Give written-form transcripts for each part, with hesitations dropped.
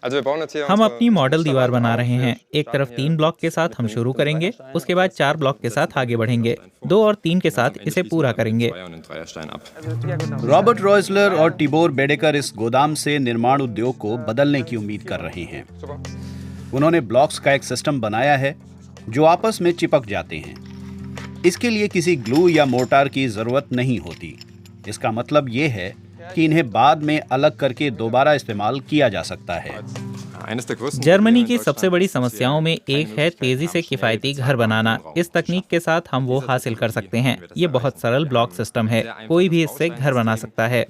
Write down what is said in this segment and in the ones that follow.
हम अपनी मॉडल दीवार बना रहे हैं। एक तरफ 3 ब्लॉक के साथ हम शुरू करेंगे, उसके बाद 4 ब्लॉक के साथ आगे बढ़ेंगे, 2 और 3 के साथ इसे पूरा करेंगे। रॉबर्ट रॉयसलर और टिबोर बेडेकर इस गोदाम से निर्माण उद्योग को बदलने की उम्मीद कर रहे हैं। उन्होंने ब्लॉक्स का एक सिस्टम बनाया है जो आपस में चिपक जाते हैं। इसके लिए किसी ग्लू या मोर्टार की जरूरत नहीं होती। इसका मतलब ये है कि इन्हें बाद में अलग करके दोबारा इस्तेमाल किया जा सकता है। जर्मनी की सबसे बड़ी समस्याओं में एक है तेजी से किफायती घर बनाना। इस तकनीक के साथ हम वो हासिल कर सकते हैं। ये बहुत सरल ब्लॉक सिस्टम है, कोई भी इससे घर बना सकता है।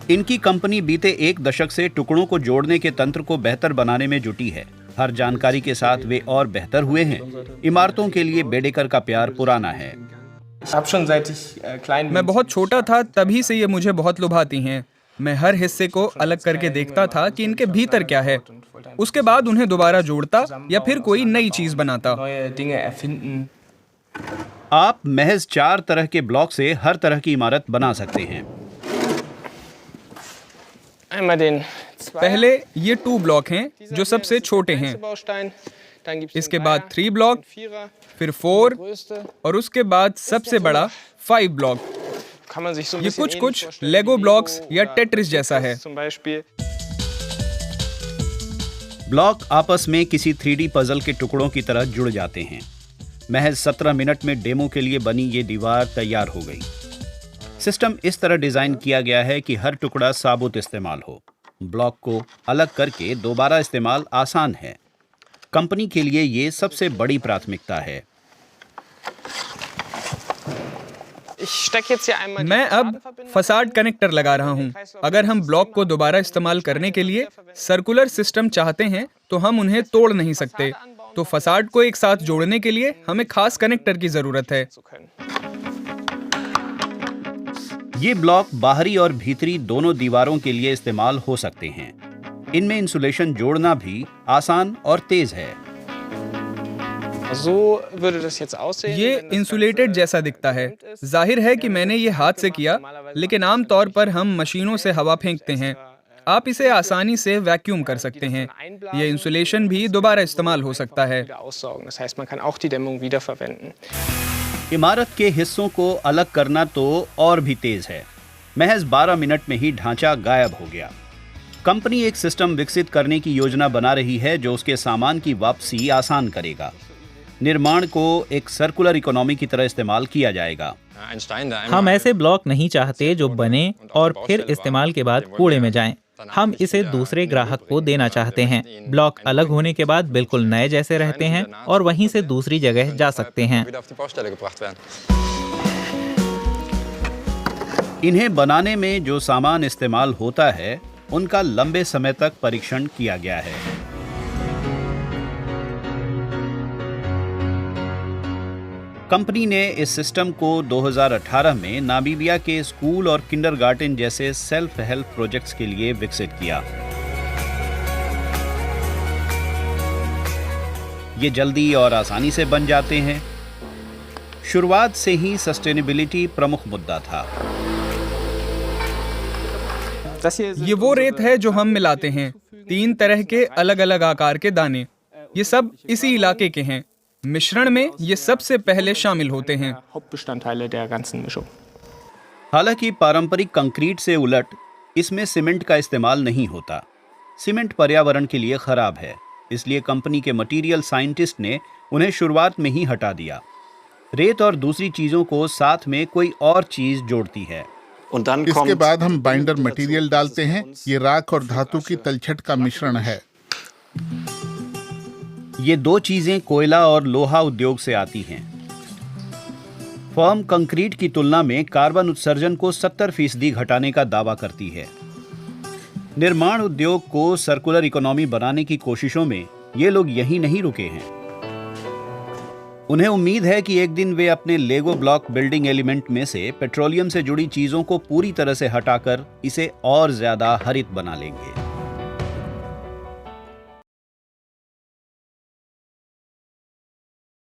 इनकी कंपनी बीते 1 दशक से टुकड़ों को जोड़ने के तंत्र को बेहतर बनाने में जुटी है। हर जानकारी के साथ वे और बेहतर हुए हैं। इमारतों के लिए बेडेकर का प्यार पुराना है। मैं बहुत छोटा था तभी से ये मुझे बहुत लुभाती हैं। मैं हर हिस्से को अलग करके देखता था कि इनके भीतर क्या है। उसके बाद उन्हें दोबारा जोड़ता या फिर कोई नई चीज बनाता। आप महज 4 तरह के ब्लॉक से हर तरह की इमारत बना सकते हैं। पहले ये 2 ब्लॉक हैं जो सबसे छोटे हैं। इसके बाद 3 ब्लॉक, फिर 4 और उसके बाद सबसे बड़ा 5 ब्लॉक। ये कुछ लेगो ब्लॉक्स या टेट्रिस जैसा है। ब्लॉक आपस में किसी 3D पजल के टुकड़ों की तरह जुड़ जाते हैं। महज 17 मिनट में डेमो के लिए बनी ये दीवार तैयार हो गई। सिस्टम इस तरह डिजाइन किया गया है कि हर टुकड़ा साबुत इस्तेमाल हो। ब्लॉक को अलग करके दोबारा इस्तेमाल आसान है। कंपनी के लिए ये सबसे बड़ी प्राथमिकता है। मैं अब फसाड कनेक्टर लगा रहा हूँ। अगर हम ब्लॉक को दोबारा इस्तेमाल करने के लिए सर्कुलर सिस्टम चाहते हैं तो हम उन्हें तोड़ नहीं सकते। तो फसाड को एक साथ जोड़ने के लिए हमें खास कनेक्टर की जरूरत है। ये ब्लॉक बाहरी और भीतरी दोनों दीवारों के लिए इस्तेमाल हो सकते हैं। इनमें इंसुलेशन जोड़ना भी आसान और तेज है। ये इंसुलेटेड जैसा दिखता है। जाहिर है कि मैंने ये हाथ से किया, लेकिन आमतौर पर हम मशीनों से हवा फेंकते हैं। आप इसे आसानी से वैक्यूम कर सकते हैं। ये इंसुलेशन भी दोबारा इस्तेमाल हो सकता है। इमारत के हिस्सों को अलग करना तो और भी तेज है। महज 12 मिनट में ही ढांचा गायब हो गया। कंपनी एक सिस्टम विकसित करने की योजना बना रही है जो उसके सामान की वापसी आसान करेगा। निर्माण को एक सर्कुलर इकोनॉमी की तरह इस्तेमाल किया जाएगा। हम ऐसे ब्लॉक नहीं चाहते जो बने और फिर इस्तेमाल के बाद कूड़े में जाएं। हम इसे दूसरे ग्राहक को देना चाहते हैं। ब्लॉक अलग होने के बाद बिल्कुल नए जैसे रहते हैं और वहीं से दूसरी जगह जा सकते हैं। इन्हें बनाने में जो सामान इस्तेमाल होता है उनका लंबे समय तक परीक्षण किया गया है। कंपनी ने इस सिस्टम को 2018 में नामीबिया के स्कूल और किंडरगार्टन जैसे सेल्फ हेल्प प्रोजेक्ट्स के लिए विकसित किया। ये जल्दी और आसानी से बन जाते हैं। शुरुआत से ही सस्टेनेबिलिटी प्रमुख मुद्दा था। ये वो रेत है जो हम मिलाते हैं। 3 तरह के अलग अलग आकार के दाने। ये सब इसी इलाके के हैं। मिश्रण में ये सबसे पहले शामिल होते हैं। हालांकि पारंपरिक कंक्रीट से उलट इसमें सीमेंट का इस्तेमाल नहीं होता। सीमेंट पर्यावरण के लिए खराब है, इसलिए कंपनी के मटेरियल साइंटिस्ट ने उन्हें शुरुआत में ही हटा दिया। रेत और दूसरी चीजों को साथ में कोई और चीज जोड़ती है। इसके बाद हम बाइंडर मटेरियल डालते हैं। ये राख और धातु की तलछट का मिश्रण है। ये 2 चीजें कोयला और लोहा उद्योग से आती हैं। फर्म कंक्रीट की तुलना में कार्बन उत्सर्जन को 70% घटाने का दावा करती है। निर्माण उद्योग को सर्कुलर इकोनॉमी बनाने की कोशिशों में ये लोग यहीं नहीं रुके हैं। उन्हें उम्मीद है कि एक दिन वे अपने लेगो ब्लॉक बिल्डिंग एलिमेंट में से पेट्रोलियम से जुड़ी चीजों को पूरी तरह से हटाकर इसे और ज्यादा हरित बना लेंगे।